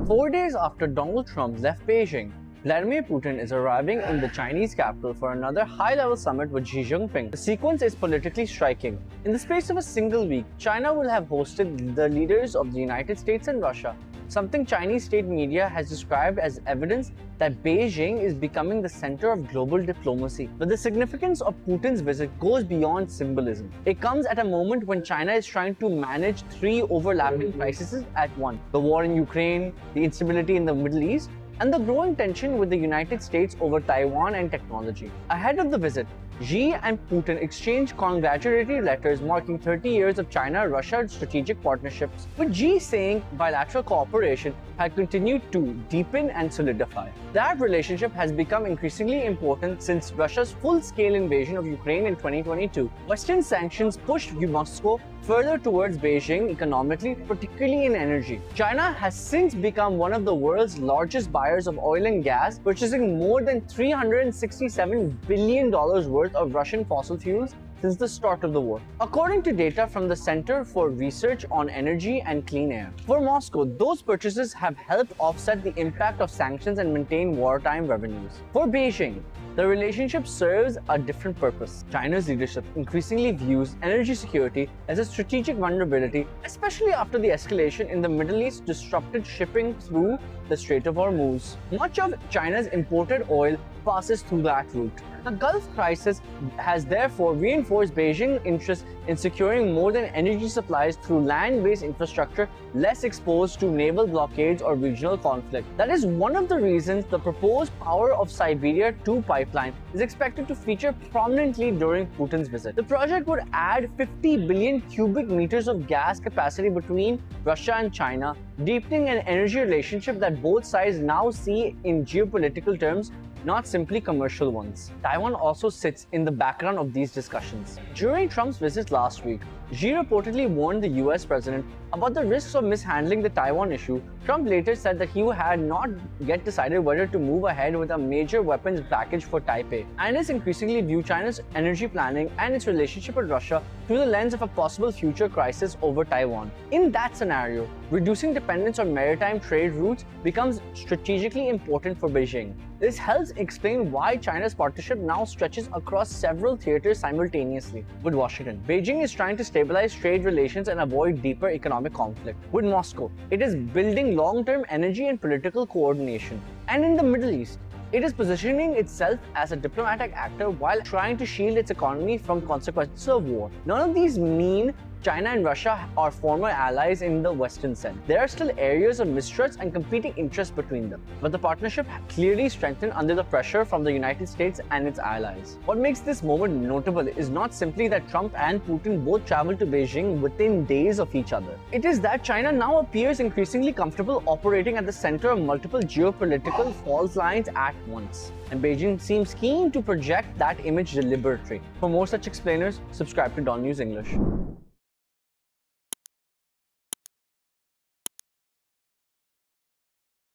4 days after Donald Trump left Beijing, Vladimir Putin is arriving in the Chinese capital for another high-level summit with Xi Jinping. The sequence is politically striking. In the space of a single week, China will have hosted the leaders of the United States and Russia, something Chinese state media has described as evidence that Beijing is becoming the center of global diplomacy. But the significance of Putin's visit goes beyond symbolism. It comes at a moment when China is trying to manage three overlapping crises at once: the war in Ukraine, the instability in the Middle East, and the growing tension with the United States over Taiwan and technology. Ahead of the visit, Xi and Putin exchanged congratulatory letters marking 30 years of China-Russia strategic partnerships, with Xi saying bilateral cooperation had continued to deepen and solidify. That relationship has become increasingly important since Russia's full-scale invasion of Ukraine in 2022. Western sanctions pushed Moscow further towards Beijing economically, particularly in energy. China has since become one of the world's largest buyers of oil and gas, purchasing more than $367 billion worth of Russian fossil fuels since the start of the war, according to data from the Center for Research on Energy and Clean Air. For Moscow, those purchases have helped offset the impact of sanctions and maintain wartime revenues. For Beijing, the relationship serves a different purpose. China's leadership increasingly views energy security as a strategic vulnerability, especially after the escalation in the Middle East disrupted shipping through the Strait of Hormuz. Much of China's imported oil passes through that route. The Gulf crisis has therefore reinforced Beijing's interest in securing more than energy supplies through land-based infrastructure less exposed to naval blockades or regional conflict. That is one of the reasons the proposed Power of Siberia 2 pipeline is expected to feature prominently during Putin's visit. The project would add 50 billion cubic meters of gas capacity between Russia and China, deepening an energy relationship that both sides now see in geopolitical terms, not simply commercial ones. Taiwan also sits in the background of these discussions. During Trump's visit last week, Xi reportedly warned the US president about the risks of mishandling the Taiwan issue. Trump later said that he had not yet decided whether to move ahead with a major weapons package for Taipei. Analysts increasingly view China's energy planning and its relationship with Russia through the lens of a possible future crisis over Taiwan. In that scenario, reducing dependence on maritime trade routes becomes strategically important for Beijing. This helps explain why China's partnership now stretches across several theaters simultaneously. With Washington, Beijing is trying to stabilize trade relations and avoid deeper economic conflict. With Moscow, it is building long-term energy and political coordination. And in the Middle East, it is positioning itself as a diplomatic actor while trying to shield its economy from consequences of war. None of these mean China and Russia are former allies in the Western sense. There are still areas of mistrust and competing interests between them, but the partnership clearly strengthened under the pressure from the United States and its allies. What makes this moment notable is not simply that Trump and Putin both traveled to Beijing within days of each other. It is that China now appears increasingly comfortable operating at the center of multiple geopolitical fault lines at once, and Beijing seems keen to project that image deliberately. For more such explainers, subscribe to DawnNews English.